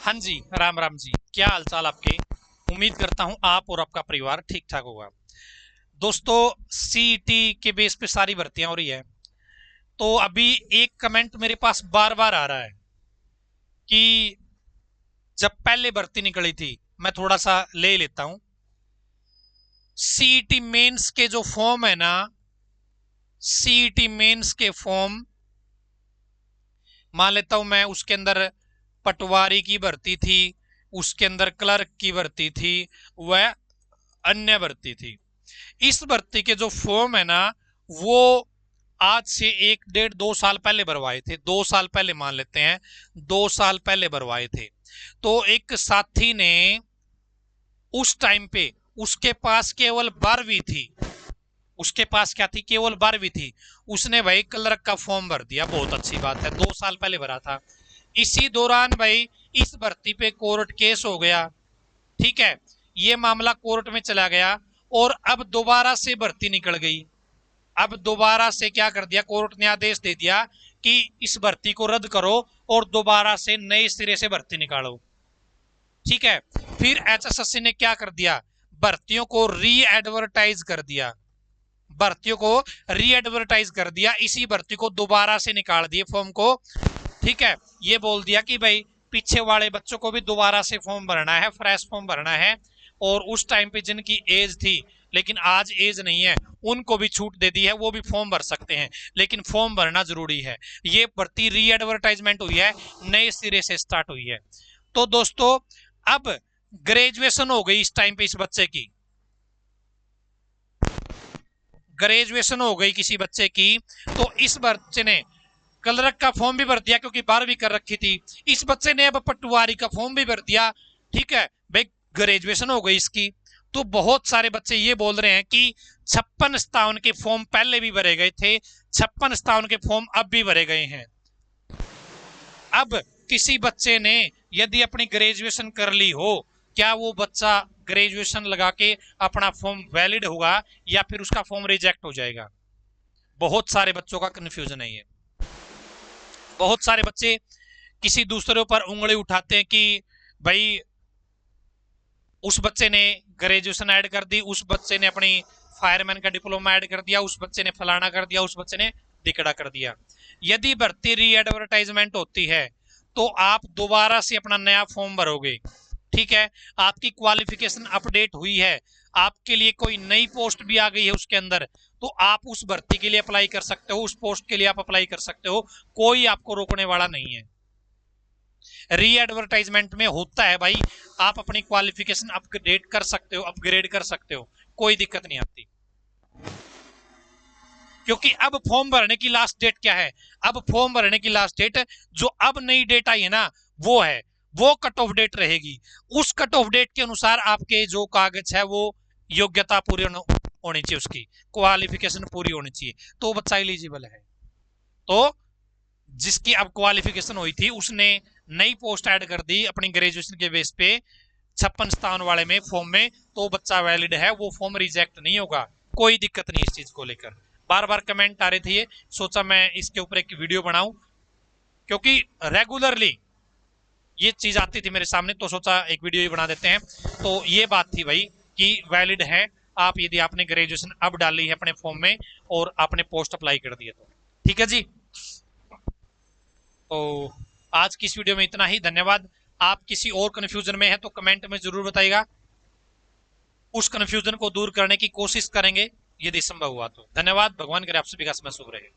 हाँ जी, राम राम जी। क्या हालचाल आपके? उम्मीद करता हूं आप और आपका परिवार ठीक ठाक होगा। दोस्तों, सीईटी के बेस पे सारी भर्तियां हो रही है। तो अभी एक कमेंट मेरे पास बार बार आ रहा है कि जब पहले भर्ती निकली थी, मैं थोड़ा सा ले लेता हूं। सीईटी मेंस के जो फॉर्म है ना, सीईटी मेंस के फॉर्म मान लेता हूं मैं, उसके अंदर पटवारी की भर्ती थी, उसके अंदर क्लर्क की भर्ती थी, वह अन्य भर्ती थी। इस भर्ती के जो फॉर्म है ना, वो आज से 1 1 2 2 साल पहले भरवाए थे। 2 साल पहले मान लेते हैं, 2 साल पहले भरवाए थे। तो एक साथी ने उस टाइम पे, उसके पास केवल 12वीं थी। उसके पास क्या थी? केवल 12वीं थी। उसने भाई क्लर्क का फॉर्म भर दिया। बहुत अच्छी बात है, 2 साल पहले भरा था। इसी दौरान भाई इस भर्ती पे कोर्ट केस हो गया। ठीक है, ये मामला कोर्ट में चला गया और अब दोबारा से भर्ती निकल गई। अब दोबारा से क्या कर दिया, कोर्ट ने आदेश दे दिया कि इस भर्ती को रद्द करो और दोबारा से नए सिरे से भर्ती निकालो। ठीक है, फिर एचएसएससी ने क्या कर दिया, भर्तियों को री एडवर्टाइज कर दिया। भर्तियों को री एडवर्टाइज कर दिया, इसी भर्ती को दोबारा से निकाल दिए फॉर्म को। ठीक है, ये बोल दिया कि भाई पीछे वाले बच्चों को भी दोबारा से फॉर्म भरना है, फ्रेश फॉर्म भरना है। और उस टाइम पे जिनकी एज थी लेकिन आज एज नहीं है, उनको भी छूट दे दी है, वो भी फॉर्म भर सकते हैं, लेकिन फॉर्म भरना जरूरी है। ये भर्ती री एडवर्टाइजमेंट हुई है, नए सिरे से स्टार्ट हुई है। तो दोस्तों, अब ग्रेजुएशन हो गई इस टाइम पे इस बच्चे की, ग्रेजुएशन हो गई किसी बच्चे की। तो इस बच्चे ने क्लर्क का फॉर्म भी भर दिया क्योंकि 12वीं कर रखी थी। इस बच्चे ने अब पटवारी का फॉर्म भी भर दिया। ठीक है भाई, ग्रेजुएशन हो गई इसकी। तो बहुत सारे बच्चे ये बोल रहे हैं कि 56 57 के फॉर्म पहले भी भरे गए थे, 56 57 के फॉर्म अब भी भरे गए हैं। अब किसी बच्चे ने यदि अपनी ग्रेजुएशन कर ली हो, क्या वो बच्चा ग्रेजुएशन लगा के अपना फॉर्म वैलिड होगा या फिर उसका फॉर्म रिजेक्ट हो जाएगा? बहुत सारे बच्चों का कंफ्यूजन है ये। बहुत सारे बच्चे किसी दूसरे पर उंगली उठाते हैं कि भाई उस बच्चे ने ग्रेजुएशन ऐड कर दी, उस बच्चे ने अपनी फायरमैन का डिप्लोमा ऐड कर दिया, उस बच्चे ने फलाना कर दिया, उस बच्चे ने दिकड़ा कर दिया। यदि भर्ती री एडवर्टाइजमेंट होती है तो आप दोबारा से अपना नया फॉर्म भरोगे। ठीक है, आपकी क्वालिफिकेशन अपडेट हुई है, आपके लिए कोई नई पोस्ट भी आ गई है उसके अंदर, तो आप उस भर्ती के लिए अप्लाई कर सकते हो, उस पोस्ट के लिए आप अप्लाई कर सकते हो। कोई आपको रोकने वाला नहीं है। री एडवर्टाइजमेंट में होता है भाई, आप अपनी क्वालिफिकेशन अपग्रेड कर सकते हो, अपग्रेड कर सकते हो, कोई दिक्कत नहीं आती। क्योंकि अब फॉर्म भरने की लास्ट डेट क्या है? अब फॉर्म भरने की लास्ट डेट जो अब नई डेट आई है ना, वो है, वो कट ऑफ डेट रहेगी। उस कट ऑफ डेट के अनुसार आपके जो कागज है वो योग्यता पूरी होनी चाहिए, उसकी क्वालिफिकेशन पूरी होनी चाहिए, तो बच्चा एलिजिबल है। तो जिसकी अब क्वालिफिकेशन हुई थी उसने नई पोस्ट ऐड कर दी अपनी ग्रेजुएशन के बेस पे 56 57 वाले में फॉर्म में, तो बच्चा वैलिड है, वो फॉर्म रिजेक्ट नहीं होगा। कोई दिक्कत नहीं इस चीज को लेकर। बार बार कमेंट आ रहे थे, ये सोचा मैं इसके ऊपर एक वीडियो बनाऊं, क्योंकि रेगुलरली ये चीज आती थी मेरे सामने, तो सोचा एक वीडियो ही बना देते हैं। तो ये बात थी भाई कि वैलिड है, आप यदि आपने ग्रेजुएशन अब डाली है अपने फॉर्म में और आपने पोस्ट अप्लाई कर दी है तो। ठीक है जी, तो आज की इस वीडियो में इतना ही। धन्यवाद। आप किसी और कंफ्यूजन में है तो कमेंट में जरूर बताइएगा, उस कंफ्यूजन को दूर करने की कोशिश करेंगे यदि संभव हुआ तो। धन्यवाद। भगवान करे आप सभी का समय शुभ रहे।